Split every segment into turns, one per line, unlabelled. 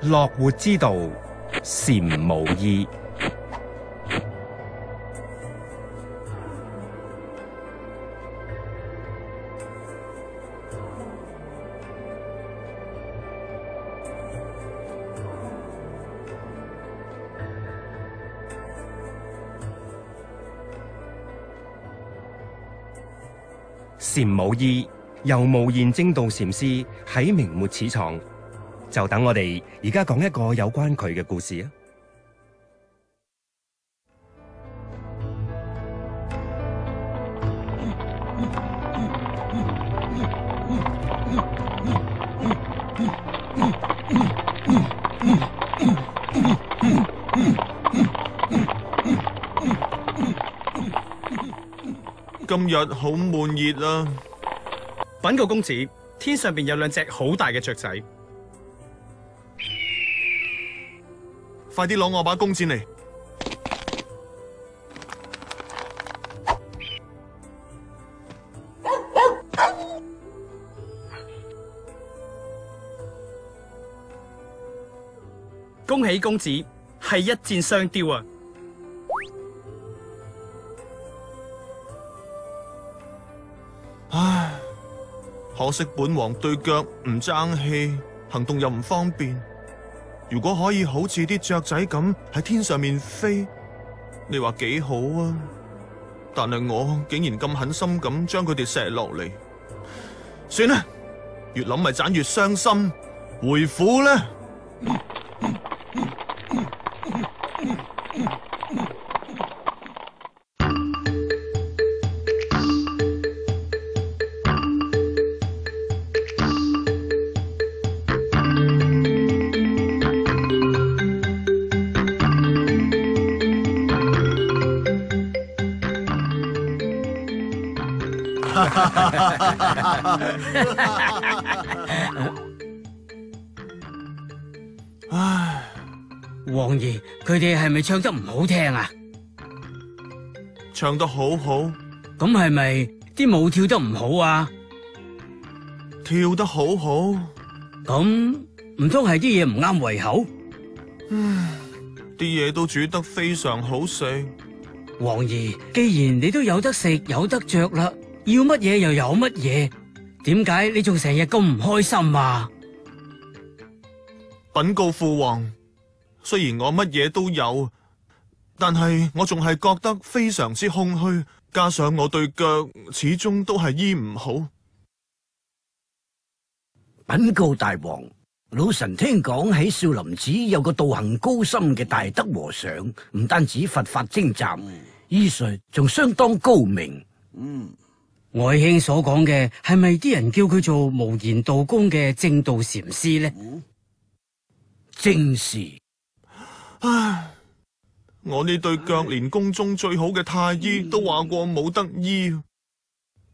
樂活之道，禪無異。禪無異，由無言正道禪師喺明末始創，就等我哋而家講一個有關佢嘅故事啊！
今日好悶熱啊！
稟告公子，天上邊有兩隻好大嘅雀仔。
快啲攞我把弓箭嚟！
恭喜公子，係一箭雙雕啊！
唉，可惜本王對腳唔爭氣，行動又唔方便。如果可以好似啲雀仔咁喺天上面飛，你話幾好啊？但係我竟然咁狠心咁將佢哋射落嚟，算啦，越諗咪盞越傷心，回府啦！唉，
王爺，佢哋係咪唱得唔好聽啊？
唱得好好，
咁係咪啲舞跳得唔好啊？
跳得好好，
咁唔通係啲嘢唔啱胃口？
啲嘢都煮得非常好食。
王爺，既然你都有得食有得着啦，要乜嘢又有乜嘢，點解你仲成日咁唔開心啊？
稟告父皇，雖然我乜嘢都有，但係我仲係覺得非常之空虛，加上我對腳始終都係醫唔好。
稟告大王，老臣聽講喺少林寺有個道行高深嘅大德和尚，唔單止佛法精湛，醫術仲相當高明。
外兄所講嘅係咪啲人叫佢做無言道公嘅正道禪師呢？
正是。
唉，我呢對腳連宮中最好嘅太醫都話過冇得醫，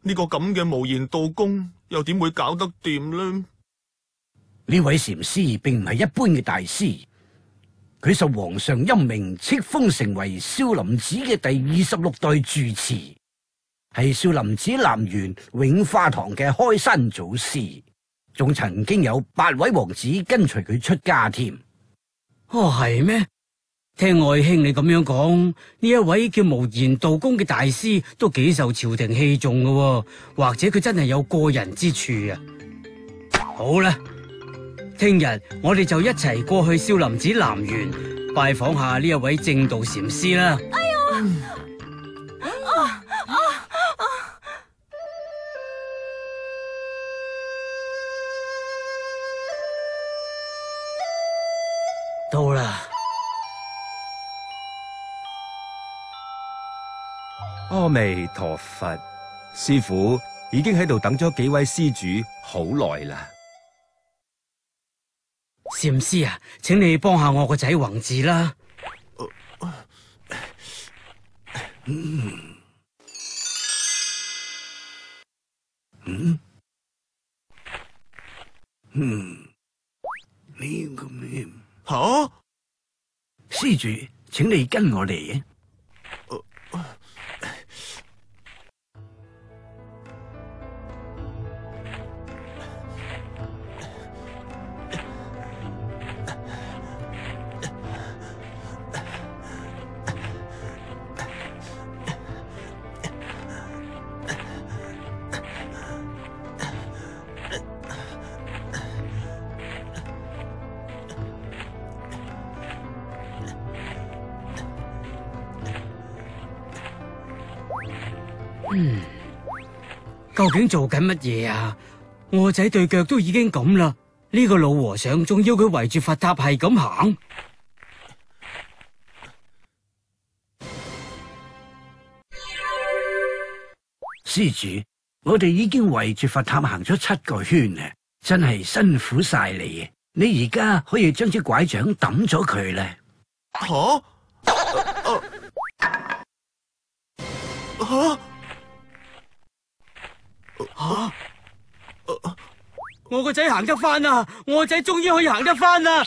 呢個咁嘅無言道公又點會搞得掂呢？
呢位禪師並唔係一般嘅大師，佢受皇上欽命敕封成為少林寺嘅第26代住持，係少林寺南園永化堂嘅開山祖師，仲曾經有8位王子跟隨佢出家添。
哦，係咩？聽外兄你咁樣講，呢一位叫無言道公嘅大師都幾受朝廷器重嘅，或者佢真係有過人之處啊！好啦，聽日我哋就一齊過去少林寺南園拜訪下呢一位正道禪師啦。到啦！
阿彌陀佛，師父已經喺度等咗幾位施主好耐啦。
禪師啊，請你幫下我個仔宏志啦。
呢個咩？
吓？
施主，請你跟我嚟啊！
究竟做緊乜嘢啊？我仔對腳都已經咁啦，呢個老和尚仲要佢圍住佛塔係咁行。
施主，我哋已經圍住佛塔行咗7個圈啦，真係辛苦晒你啊！你而家可以將支拐杖抌咗佢啦。
吓？
我個仔行得翻啦！我個仔終於可以行得翻啦！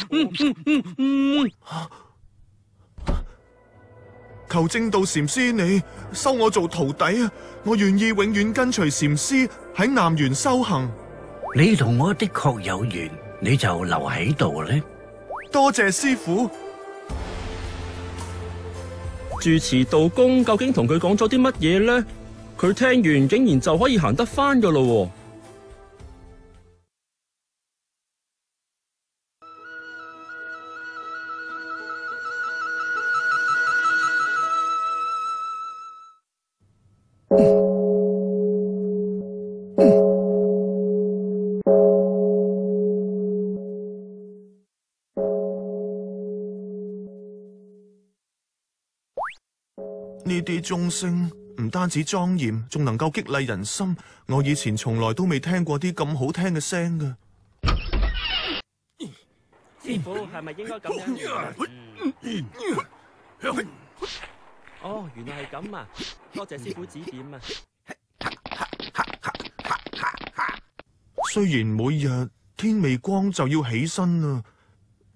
求正道禪師你收我做徒弟啊！我願意永遠跟隨禪師喺南園修行。
你同我的確有緣，你就留喺度咧。
多謝師父。
住持道公究竟同佢講咗啲乜嘢呢？佢聽完竟然就可以行得翻噶咯。
呢啲鐘聲唔單止莊嚴，仲能夠激勵人心。我以前從來都未聽過啲咁好聽嘅聲㗎。
師傅係咪應該咁樣？哦，原來係咁啊！多謝師傅指點啊！
雖然每日天未光就要起身啦，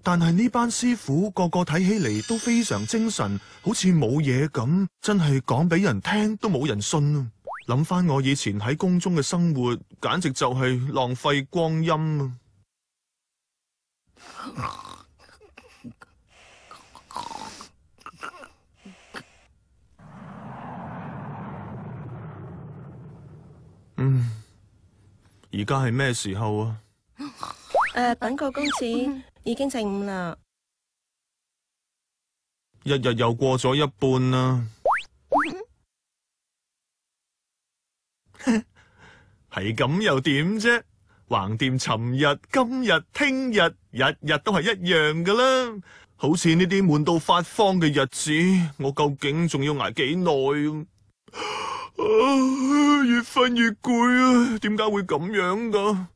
但係呢班師傅個個睇起嚟都非常精神，好似冇嘢咁，真係講俾人聽都冇人信啊！諗翻我以前喺宮中嘅生活，簡直就係浪費光陰啊！而家係咩時候啊？
稟告公子，已經正午啦。
一日又過咗一半啦。係咁又點啫？橫掂尋日、今日、聽日，日日都係一樣噶啦。好似呢啲悶到發慌嘅日子，我究竟仲要捱幾耐？越瞓越攰啊！點解會咁樣噶？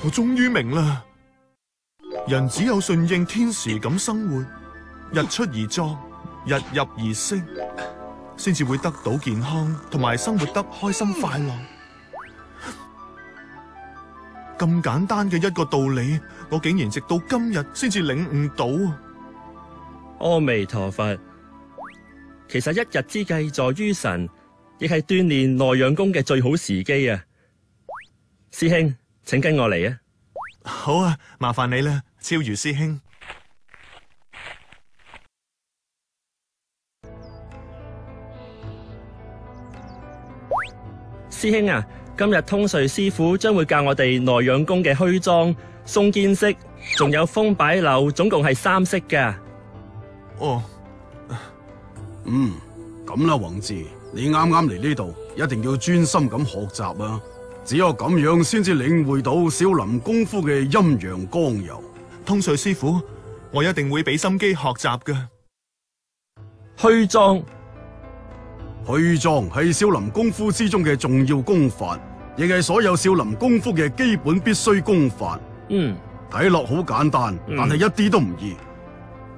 我終於明啦，人只有順應天時咁生活，日出而作，日入而息，先至會得到健康，同埋生活得開心快樂。咁簡單嘅一個道理，我竟然直到今日先至領悟到。
阿彌陀佛。其實一日之計在於晨，亦係鍛煉內養功嘅最好時機啊！師兄，請跟我嚟啊！
好啊，麻煩你啦，超如師兄。
師兄啊，今日通瑞師傅將會教我哋內養功嘅虛裝、鬆肩式，仲有風擺柳，總共係3式噶。
哦。
咁啦，宏志，你啱啱嚟呢度，一定要專心咁學習啊！只有咁樣先至領會到少林功夫嘅陰陽剛柔。
通瑞師傅，我一定會俾心機學習嘅。
虛裝，
虛裝係少林功夫之中嘅重要功法，亦係所有少林功夫嘅基本必須功法。睇落好簡單，但係一啲都唔易。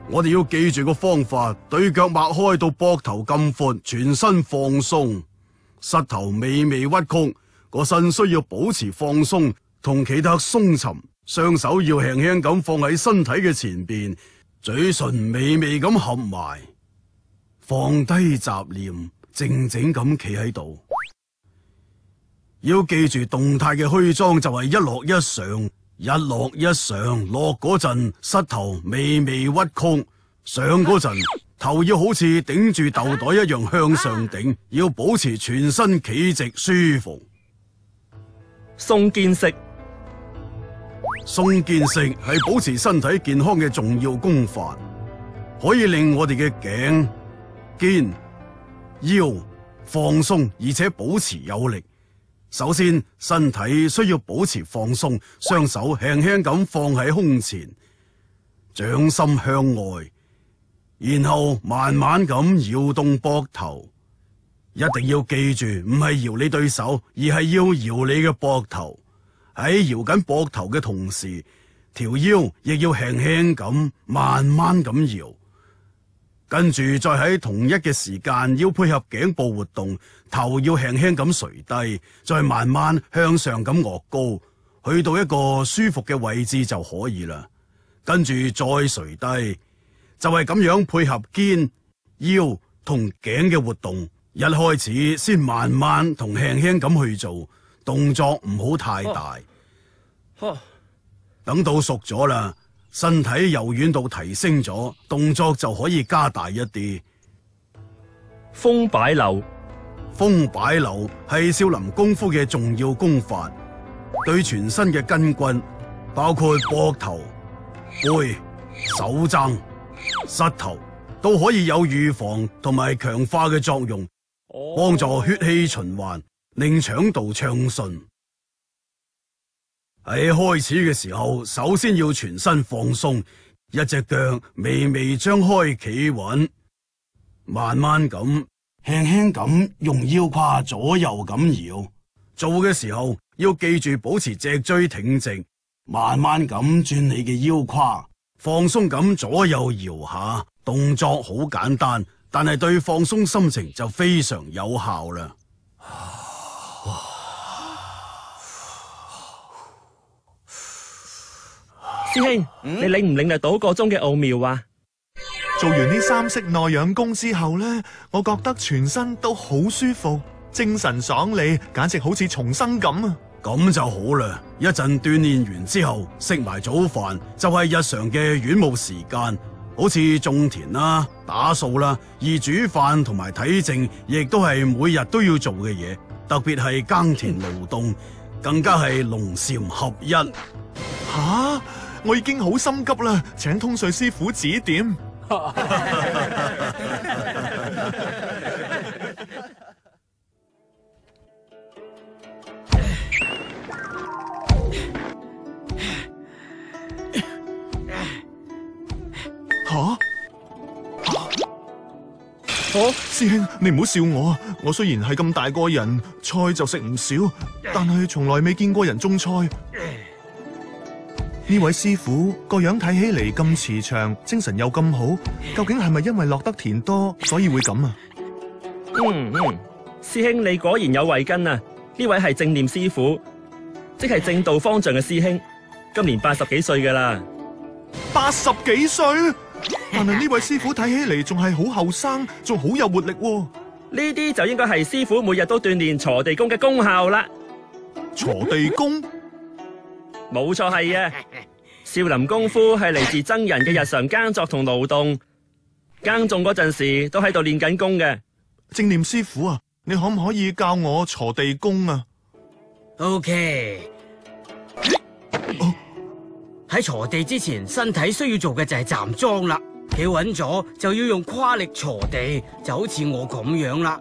我哋要記住個方法，對腳擘開到膊頭咁闊，全身放鬆，膝頭微微屈曲，個身需要保持放鬆同企得鬆沉，雙手要輕輕咁放喺身體嘅前邊，嘴唇微微咁合埋，放低雜念，靜靜咁企喺度。要記住動態嘅虛裝就係一落一上。一落一上，落嗰陣膝頭微微屈曲，上嗰陣頭要好似頂住豆袋一樣向上頂，要保持全身企直舒服。
鬆肩式，
鬆肩式係保持身體健康嘅重要功法，可以令我哋嘅頸、肩、腰放鬆而且保持有力。首先，身體需要保持放鬆，雙手輕輕咁放喺胸前，掌心向外，然後慢慢咁搖動膊頭。一定要記住，唔係搖你對手，而係要搖你嘅膊頭。喺搖緊膊頭嘅同時，條腰亦要輕輕咁慢慢咁搖。跟住再喺同一嘅時間，要配合頸部活動，頭要輕輕咁垂低，再慢慢向上咁臥高，去到一個舒服嘅位置就可以啦。跟住再垂低，就係咁樣配合肩、腰同頸嘅活動。一開始先慢慢同輕輕咁去做，動作唔好太大。等到熟咗啦，身體柔軟度提升咗，動作就可以加大一啲。
風擺柳，
風擺柳係少林功夫嘅重要功法，對全身嘅筋骨，包括膊頭、背、手踭、膝頭，都可以有預防同埋強化嘅作用，幫助血氣循環，令腸道暢順。喺開始嘅時候，首先要全身放鬆，一隻腳微微張開企穩，慢慢咁輕輕咁用腰胯左右咁搖。做嘅時候要記住保持脊椎挺直，慢慢咁轉你嘅腰胯，放鬆咁左右搖下。動作好簡單，但係對放鬆心情就非常有效啦。
師兄，你領唔領略到個中嘅奧妙啊？
做完呢3式內養功之後呢，我覺得全身都好舒服，精神爽利，簡直好似重生咁啊！
咁就好啦。一陣鍛煉完之後，食埋早飯就係日常嘅院務時間，好似種田啦、打掃啦，而煮飯同埋睇症亦都係每日都要做嘅嘢，特別係耕田勞動，更加係龍禪合一。
吓！我已經好心急啦，請通瑞師傅指點。師兄，你唔好笑我啊！我雖然係咁大個人，菜就食唔少，但係從來未見過人種菜。呢位師傅個樣睇起嚟咁慈祥，精神又咁好，究竟係咪因為落得田多，所以會咁啊？
師兄你果然有慧根啊！呢位係正念師傅，即係正道方丈嘅師兄，今年80幾歲噶啦。
80幾歲？但係呢位師傅睇起嚟仲係好後生，仲好有活力喎。
呢啲就應該係師傅每日都鍛煉鋤地功嘅功效啦。
鋤地功？
冇錯係啊！少林功夫係嚟自僧人嘅日常耕作同勞動，耕種嗰陣時都喺度練緊功嘅。
正念師傅啊，你可唔可以教我鋤地功啊
？OK。喺鋤地之前，身體需要做嘅就係站樁啦。企穩咗就要用胯力鋤地，就好似我咁樣啦。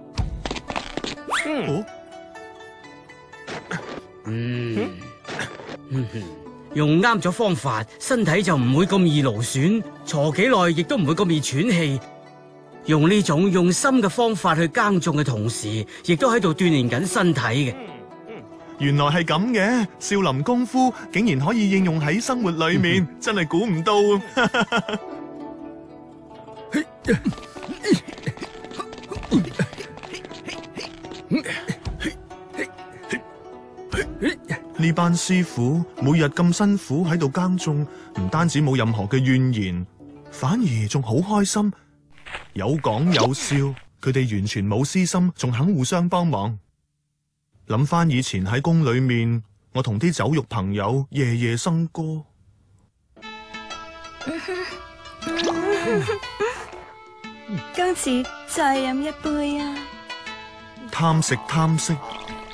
用啱咗方法，身體就唔會咁易勞損，鋤幾耐亦都唔會咁易喘氣。用呢種用心嘅方法去耕種嘅同時，亦都喺度鍛煉緊身體嘅。
原來係咁嘅，少林功夫竟然可以應用喺生活裏面，真係估唔到。呢班師傅每日咁辛苦喺度耕種，唔單止冇任何嘅怨言，反而仲好開心，有講有笑，佢哋完全冇私心，仲肯互相幫忙。諗翻以前喺宮裏面，我同啲酒肉朋友夜夜笙歌。
公子再飲一杯啊！
貪食，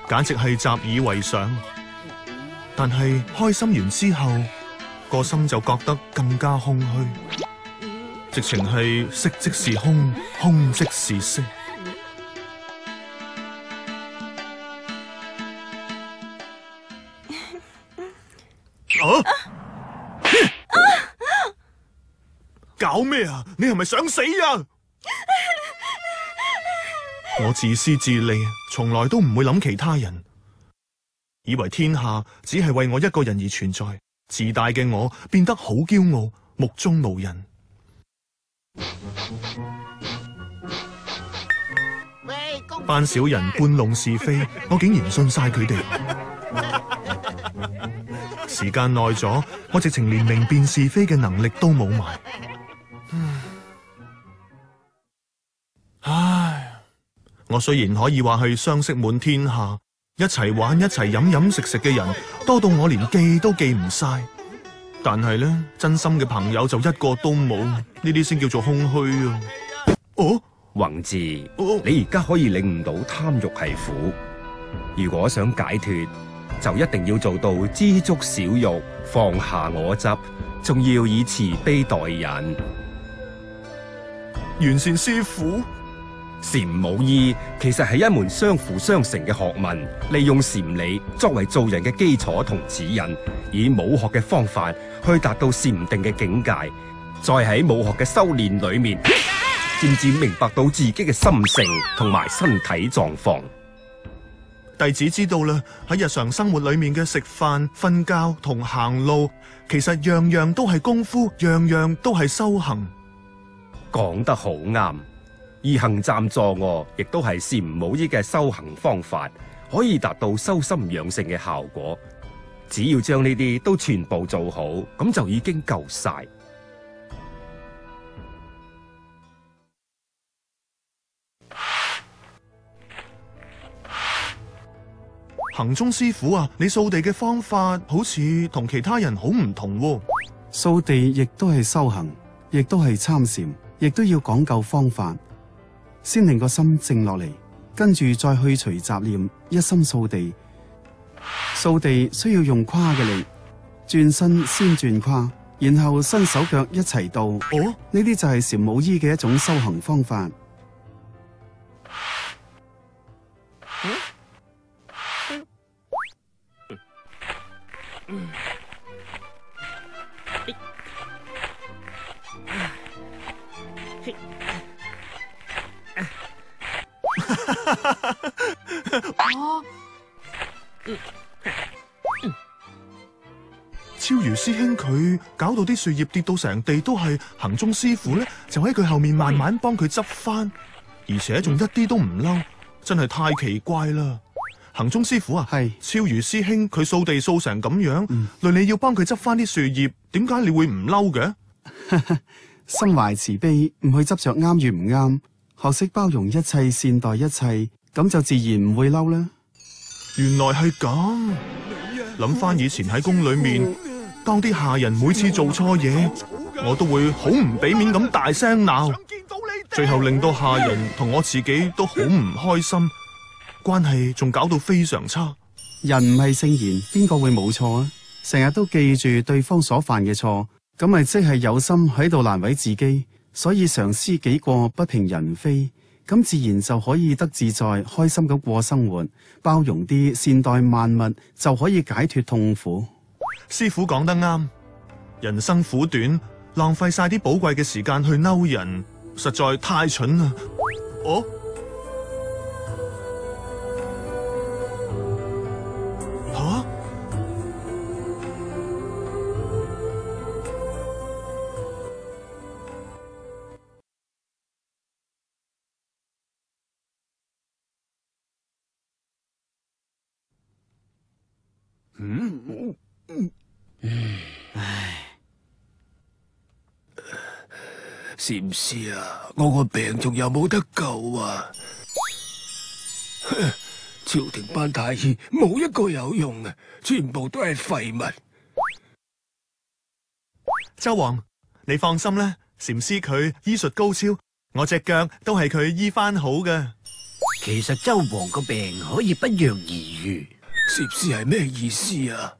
簡直係習以為常。但係開心完之後，個心就覺得更加空虛，直情係色即是空，空即是色。搞咩啊？你係咪想死啊？我自私自利，從來都唔會諗其他人，以為天下只係為我一個人而存在。自大嘅我變得好驕傲，目中無人。班小人搬弄是非，我竟然信晒佢哋。時間耐咗，我直情連明辨是非嘅能力都冇埋。唉，我雖然可以話係相識滿天下，一齊玩一齊飲飲食食嘅人多到我連記都記唔晒，但係呢，真心嘅朋友就一個都冇，呢啲先叫做空虛啊！哦，
宏志，你而家可以領悟到貪欲係苦，如果想解脫，就一定要做到知足少欲，放下我執，仲要以慈悲待人。
完善師傅。
禪武醫其實係一門相輔相成嘅學問，利用禪理作為做人嘅基礎同指引，以武學嘅方法去達到禪定嘅境界，再喺武學嘅修煉裏面，漸漸明白到自己嘅心性同埋身體狀況。
弟子知道啦，喺日常生活裏面嘅食飯、瞓覺同行路，其實樣樣都係功夫，樣樣都係修行。
講得好啱。而行站坐臥亦都係禪武醫嘅修行方法，可以達到修心養性嘅效果。只要將呢啲都全部做好，咁就已經夠晒。
行中師傅啊，你掃地嘅方法好似同其他人好唔同喎。
掃地亦都係修行，亦都係參禪，亦都要講究方法。先令個心靜落嚟，跟住再去除雜念，一心掃地。掃地需要用胯嘅力，轉身先轉胯，然後伸手腳一齊到。哦，呢啲就係禪武醫嘅一種修行方法。
超如師兄佢搞到啲樹葉跌到成地都係，行中師傅呢就喺佢後面慢慢幫佢執翻，而且仲一啲都唔嬲，真係太奇怪啦！行中師傅啊，係超如師兄佢掃地掃成咁樣，累你要幫佢執翻啲樹葉，點解你會唔嬲嘅？
心懷慈悲，唔去執着啱與唔啱，學識包容一切，善待一切，咁就自然唔會嬲啦。
原來係咁，諗翻以前喺宮裏面，當啲下人每次做錯嘢，我都會好唔俾面咁大聲鬧，最後令到下人同我自己都好唔開心，關係仲搞到非常差。
人唔係聖賢，邊個會冇錯啊？成日都記住對方所犯嘅錯，咁咪即係有心喺度難為自己，所以常思己過，不評人非，咁自然就可以得自在，開心咁過生活，包容啲，善待萬物，就可以解脫痛苦。
師傅講得啱，人生苦短，浪費晒啲寶貴嘅時間去嬲人，實在太蠢啦！哦，吓？
禪師啊，我個病仲有冇得救啊？朝廷班太醫冇一個有用嘅，全部都係廢物。
周王，你放心啦，禪師佢醫術高超，我隻腳都係佢醫翻好嘅。
其實周王個病可以不藥而愈。
禪師係咩意思啊？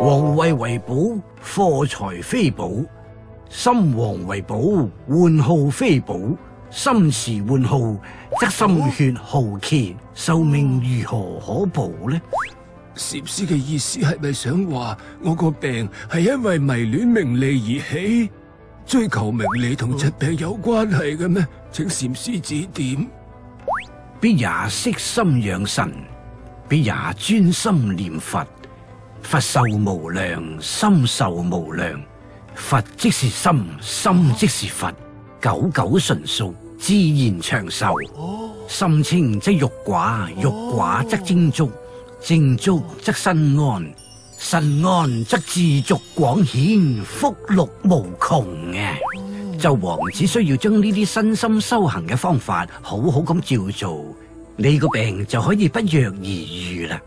皇位為寶，貨財非寶；心王為寶，換號非寶。心時換號，則心血耗竭，壽命如何可保呢？
禪師嘅意思係咪想話我個病係因為迷戀名利而起？追求名利同疾病有關係嘅咩？請禪師指點。
必也悉心養神，必也專心念佛。佛壽無量，心壽無量。佛即是心，心即是佛，久久純熟，自然長壽。心清則欲寡，欲寡則精足，精足則身安，身安則智足廣顯，福祿無窮啊！紂王只需要將呢啲身心修行嘅方法好好咁照做，你個病就可以不藥而愈啦。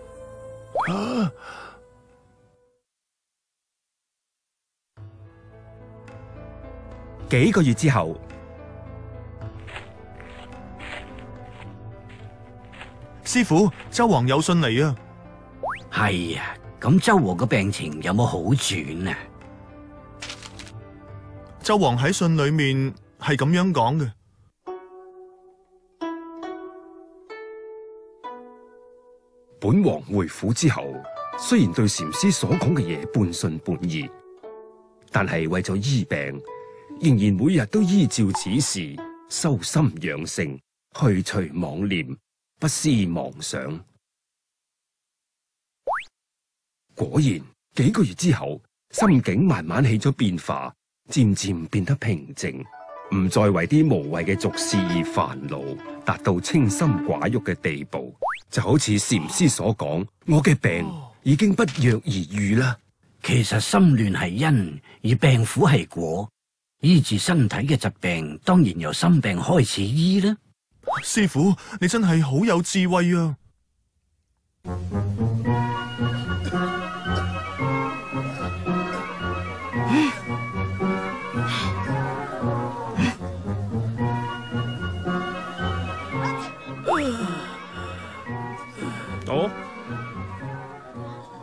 幾個月之後，
師傅，周王有信嚟啊！
係啊，咁周王嘅病情有冇好轉啊？
周王喺信裏面係咁樣講嘅。
本王回府之後，雖然對禪師所講嘅嘢半信半疑，但係為咗醫病，仍然每日都依照此事修心養性，去除妄念，不思妄想。果然幾個月之後，心境慢慢起咗變化，漸漸變得平靜，唔再為啲無謂嘅俗事而煩惱，達到清心寡欲嘅地步。就好似禪師所講，我嘅病已經不藥而愈啦。
其實心亂係因，而病苦係果。醫治身體嘅疾病，當然由心病開始醫啦。
師傅，你真係好有智慧啊！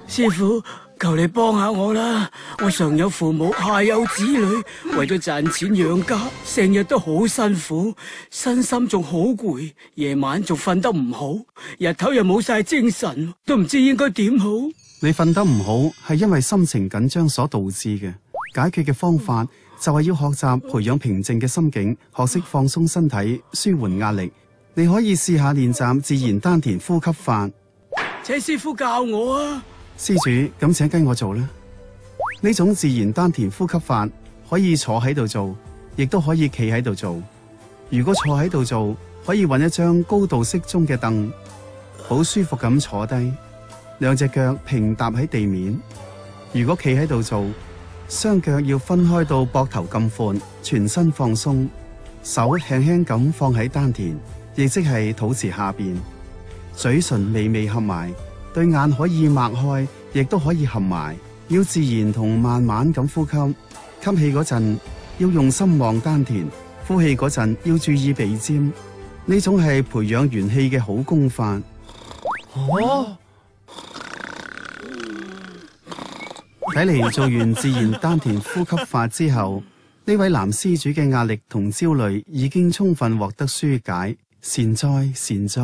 師傅，求你幫下我啦！我上有父母，下有子女，為咗賺錢養家，成日都好辛苦，身心仲好攰，夜晚仲瞓得唔好，日頭又冇晒精神，都唔知應該點好。
你瞓得唔好係因為心情緊張所導致嘅，解決嘅方法就係要學習培養平靜嘅心境，學識放鬆身體，舒緩壓力。你可以試下練習自然丹田呼吸法。
請師傅教我啊！
施主，咁請跟我做啦。呢種自然丹田呼吸法可以坐喺度做，亦都可以企喺度做。如果坐喺度做，可以揾一張高度適中嘅凳，好舒服咁坐低，兩隻腳平踏喺地面。如果企喺度做，雙腳要分開到膊頭咁寬，全身放鬆，手輕輕咁放喺丹田，亦即係肚臍下邊，嘴唇微微合埋。對眼可以擘開，亦都可以合埋，要自然同慢慢咁呼吸。吸氣嗰陣要用心望丹田，呼氣嗰陣要注意鼻尖。呢種係培養元氣嘅好功法。睇嚟做完自然丹田呼吸法之後，呢位男施主嘅壓力同焦慮已經充分獲得紓解。善哉善哉。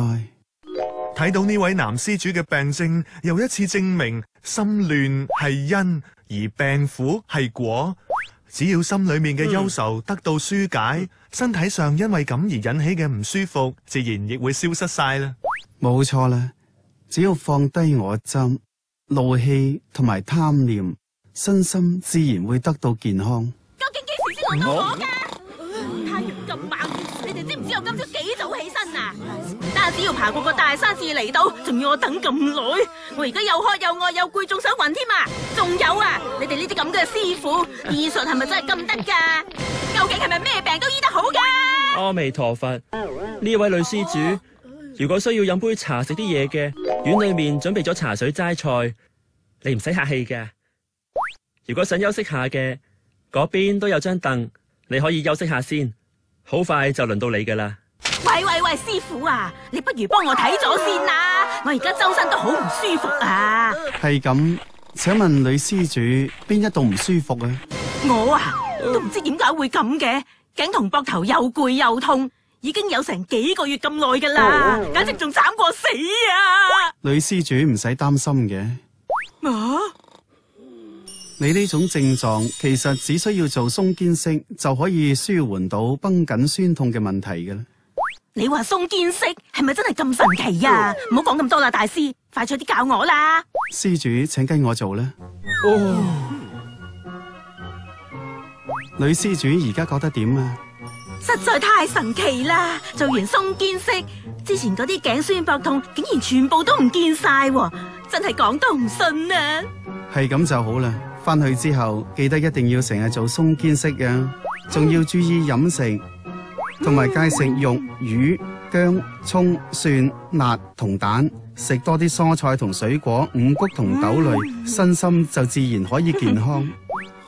睇到呢位男施主嘅病症，又一次證明心亂係因，而病苦係果。只要心裏面嘅憂愁得到紓解，身體上因為咁而引起嘅唔舒服，自然亦會消失晒啦。
冇錯啦，只要放低我執、怒氣同埋貪念，身心自然會得到健康。
究竟幾時先輪到我㗎？太陽咁猛，你哋知唔知我今朝幾早起身啊？單止要爬過個大山至嚟到，仲要我等咁耐。我而家又渴又餓又攰，仲想暈添啊！仲有啊，你哋呢啲咁嘅師傅，醫術係咪真係咁得㗎？究竟係咪咩病都醫得好㗎？
阿彌陀佛，呢位女施主，如果需要飲杯茶食啲嘢嘅，院裏面準備咗茶水齋菜，你唔使客氣㗎。如果想休息下嘅，嗰邊都有張凳，你可以休息下先，好快就輪到你㗎啦。
喂，師傅啊，你不如幫我睇咗先啦，我而家周身都好唔舒服啊。
係咁，請問女施主邊一度唔舒服啊？
我啊，都唔知點解會咁嘅，頸同膊頭又攰又痛，已經有成幾個月咁耐噶啦，簡直仲慘過死啊！
女施主唔使擔心嘅。
啊？
你呢種症狀其實只需要做鬆肩式就可以舒緩到繃緊酸痛嘅問題嘅啦。
你話鬆肩式係咪真係咁神奇啊？唔好講咁多啦，大師，快脆啲教我啦！
施主，請跟我做啦。女施主而家覺得點啊？
實在太神奇啦！做完鬆肩式，之前嗰啲頸酸膊痛竟然全部都唔見晒，真係講都唔信啊！
係咁就好啦。翻去之後記得一定要成日做鬆肩式啊，仲要注意飲食，同埋戒食肉、魚、薑、蔥、蒜、辣同蛋，食多啲蔬菜同水果、五穀同豆類，身心就自然可以健康。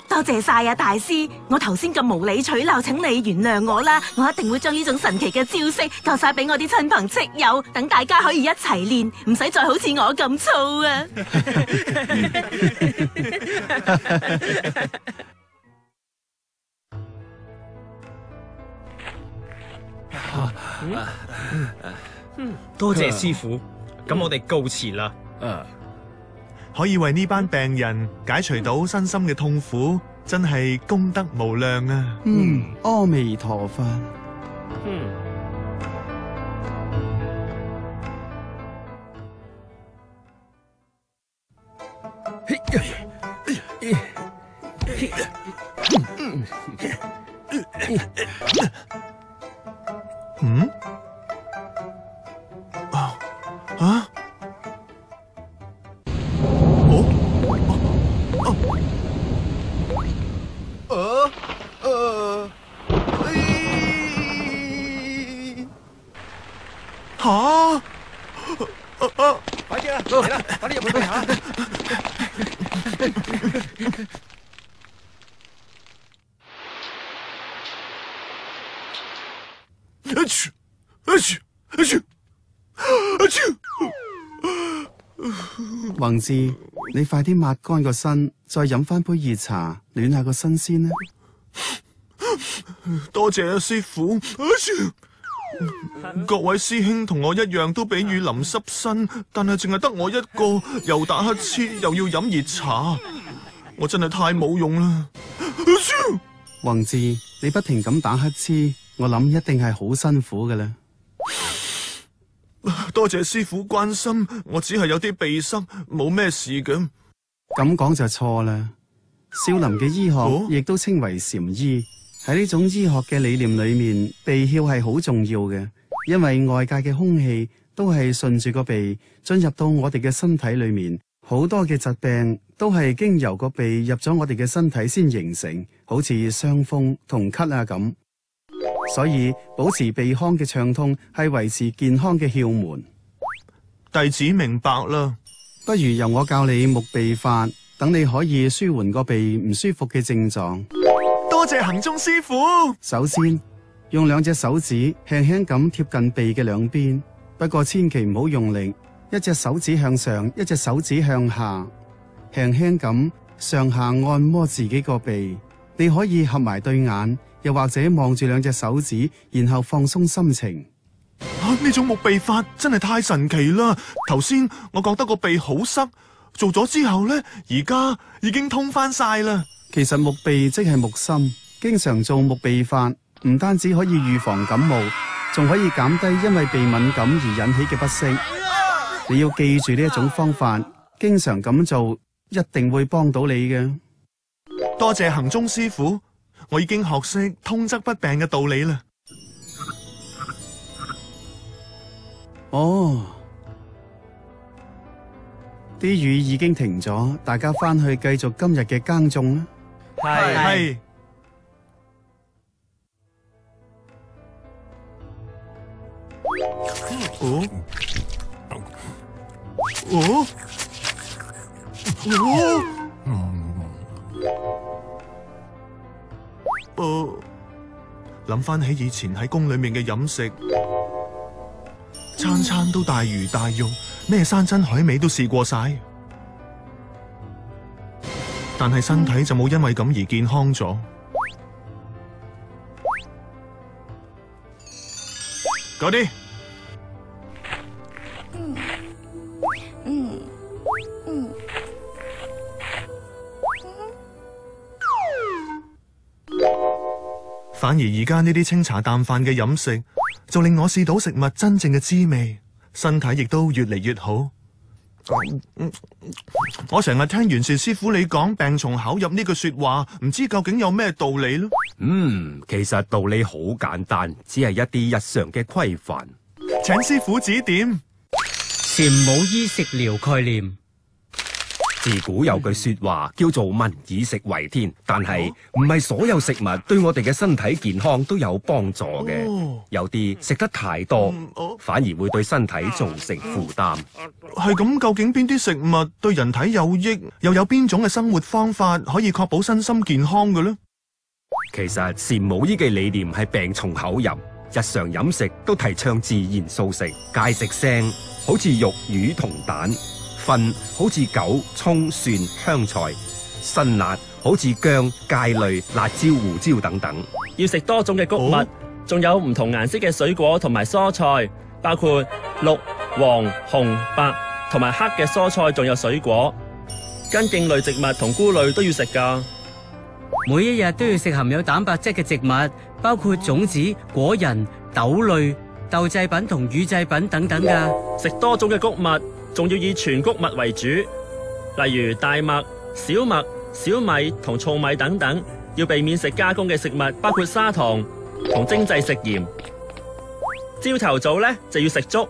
多謝晒啊，大師！我頭先咁無理取鬧，請你原諒我啦。我一定會將呢種神奇嘅招式教晒俾我啲親朋戚友，等大家可以一齊練，唔使再好似我咁粗啊！
多謝師傅，咁我哋告辭啦。
可以為呢班病人解除到身心嘅痛苦，真係功德無量啊！
阿彌陀佛。
快啲啦，嚟啦，快啲入去睇下。
宏志，你快啲抹乾個身，再飲翻杯熱茶，暖下個身先啦。
多謝啊，師傅。各位師兄同我一樣都俾雨淋濕身，但係淨係得我一個，又打乞嗤，又要飲熱茶，我真係太冇用啦。
宏志，你不停咁打乞嗤，我諗一定係好辛苦㗎啦。
多謝師傅關心，我只係有啲鼻塞，冇咩事嘅。
咁講就錯啦。少林嘅醫學亦都稱為禪醫。喺呢種醫學嘅理念裏面，鼻竅係好重要嘅，因為外界嘅空氣都係順住個鼻進入到我哋嘅身體裏面，好多嘅疾病都係經由個鼻入咗我哋嘅身體先形成，好似傷風同咳啊咁。所以保持鼻腔嘅暢通係維持健康嘅竅門。
弟子明白啦。
不如由我教你目鼻法，等你可以舒緩個鼻唔舒服嘅症狀。
多謝行蹤師傅。
首先，用兩隻手指輕輕咁貼近鼻嘅兩邊，不過千祈唔好用力，一隻手指向上，一隻手指向下，輕輕咁上下按摩自己個鼻。你可以合埋對眼，又或者望住兩隻手指，然後放鬆心情。
呢種目鼻法真係太神奇啦！頭先我覺得個鼻好塞，做咗之後呢，而家已經通翻晒啦。
其實目鼻即係木心，經常做目鼻法，唔單止可以預防感冒，仲可以減低因為鼻敏感而引起嘅不適。你要記住呢一種方法，經常咁做，一定會幫到你嘅。
多謝行蹤師傅，我已經學識通則不病嘅道理啦。
哦，啲雨已經停咗，大家翻去繼續今日嘅耕種啦。
係。諗翻起以前喺宮裏面嘅飲食，餐餐都大魚大肉，咩山珍海味都試過晒，但係身體就冇因為咁而健康咗。嗰啲。反而而家呢啲清茶淡飯嘅飲食，就令我試到食物真正嘅滋味，身體亦都越嚟越好。我成日聽袁氏師傅你講病從口入呢句說話，唔知究竟有咩道理呢？
其實道理好簡單，只係一啲日常嘅規範。
請師傅指點。
禪武醫食療概念。
自古有句說話叫做民以食為天，但係唔係所有食物對我哋嘅身體健康都有幫助嘅。有啲食得太多，反而會對身體造成負擔。
係咁，究竟邊啲食物對人體有益，又有邊種嘅生活方法可以確保身心健康嘅呢？
其實禪武醫嘅理念係病從口入，日常飲食都提倡自然素食，戒食腥，好似肉、魚同蛋。份好似韭、蔥、蒜、香菜，辛辣好似薑、芥類、辣椒、胡椒等等。
要食多種嘅穀物，仲有唔同顏色嘅水果同埋蔬菜，包括綠、黃、紅、白同埋黑嘅蔬菜，仲有水果。根莖類植物同菇類都要食㗎。
每一日都要食含有蛋白質嘅植物，包括種子、果仁、豆類、豆製品同乳製品等等㗎。
食多種嘅穀物。仲要以全穀物為主，例如大麥、小麥、小米同糙米等等，要避免食加工嘅食物，包括砂糖同精製食鹽。朝頭早呢，就要食粥，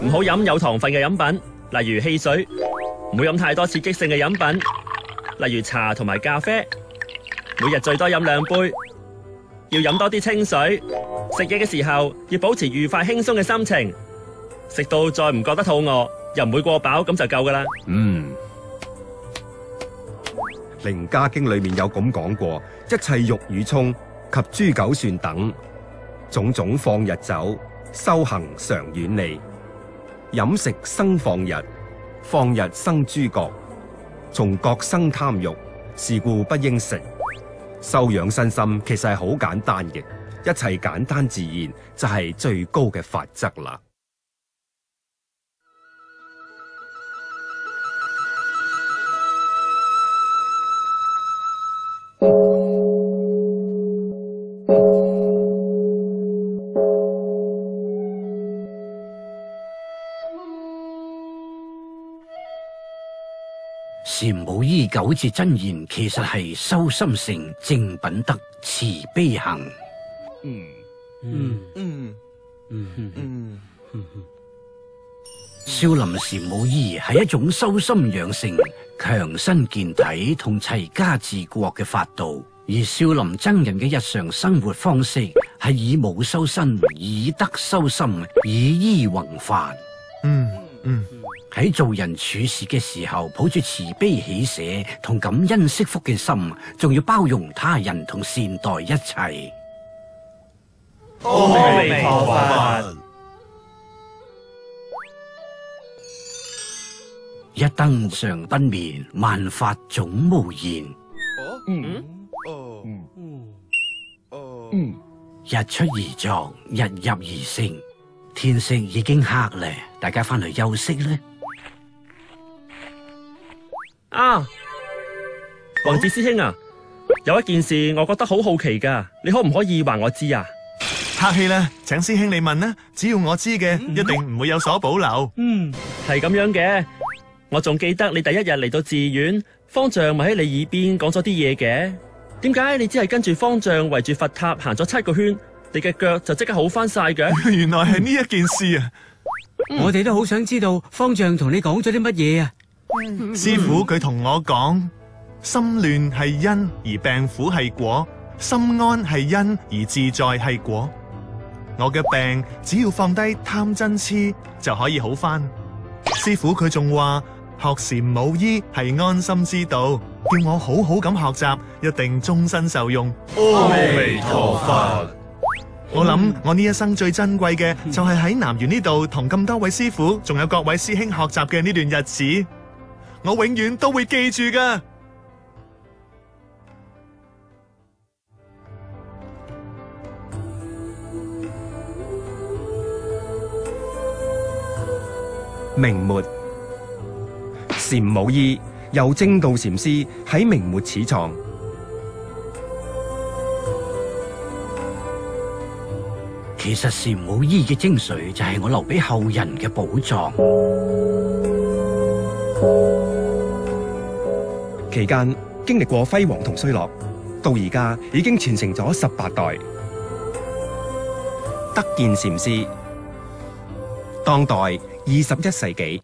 唔好飲有糖分嘅飲品，例如汽水，唔好飲太多刺激性嘅飲品，例如茶同埋咖啡。每日最多飲2杯，要飲多啲清水。食嘢嘅時候要保持愉快輕鬆嘅心情，食到再唔覺得肚餓。又唔會過飽，咁就夠噶啦。
靈家經裏面有咁講過，一切肉與蔥及豬狗蒜等種種放逸走，修行常遠離。飲食生放逸，放逸生諸覺，從覺生貪欲，是故不應食。修養身心其實係好簡單嘅，一切簡單自然就係最高嘅法則啦。
禪武醫9字真言其實係修心性、正品德、慈悲行。少林禪武醫係一種修心養性、強身健體同齊家治國嘅法道，而少林僧人嘅日常生活方式係以武修身、以德修心、以醫弘範。喺做人處事嘅時候，抱住慈悲喜捨同感恩惜福嘅心，仲要包容他人同善待一切。
阿彌陀佛。
一燈常不眠，萬法總無言。日出而作，日入而息，天色已經黑咧，大家翻去休息咧。
黃志師兄啊，有一件事我覺得好好奇噶，你可唔可以話我知啊？
客氣啦，請師兄你問啦，只要我知嘅，一定唔會有所保留。
係咁樣嘅。我仲記得你第一日嚟到寺院，方丈咪喺你耳邊講咗啲嘢嘅。點解你只係跟住方丈圍住佛塔行咗7個圈，你嘅腳就即刻好翻晒嘅？
原來係呢一件事啊！
我哋都好想知道方丈同你講咗啲乜嘢啊！
師傅佢同我講，心亂係因，而病苦係果；心安係因，而自在係果。我嘅病只要放低貪嗔癡就可以好翻。師傅佢仲話，學禪武醫係安心之道，叫我好好咁學習，一定終身受用。
阿彌陀佛。
我諗我呢一生最珍貴嘅就係喺南園呢度同咁多位師傅仲有各位師兄學習嘅呢段日子，我永遠都會記住㗎。
明末，禪武醫由正道禪師喺明末始創。
其實禪武醫嘅精髓就係我留俾後人嘅寶藏。
期間經歷過輝煌同衰落，到而家已經傳承咗18代。德建禪師，當代21世紀。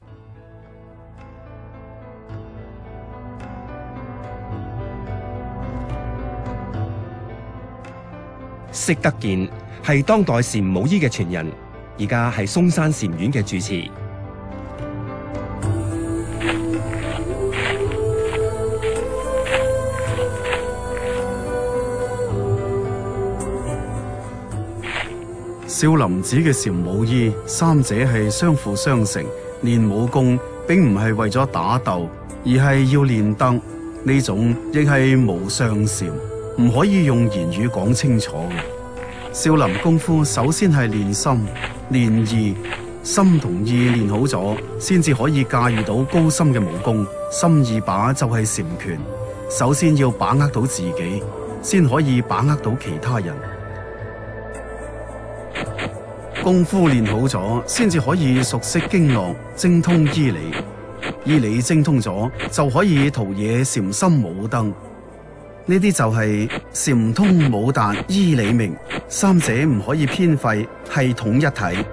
釋德建係當代禪武醫嘅傳人，而家係嵩山禪院嘅住持。
少林寺嘅禪武醫，三者係相輔相成。練武功並唔係為咗打鬥，而係要練德。呢種亦係無相禪，唔可以用言語講清楚嘅。少林功夫首先係練心、練意，心同意練好咗，先至可以駕馭到高深嘅武功。心意把就係禪拳，首先要把握到自己，先可以把握到其他人。功夫練好咗，先至可以熟悉經絡，精通醫理。醫理精通咗，就可以陶冶禪心武德。呢啲就係禪通武達醫理明，三者唔可以偏廢，係統一體。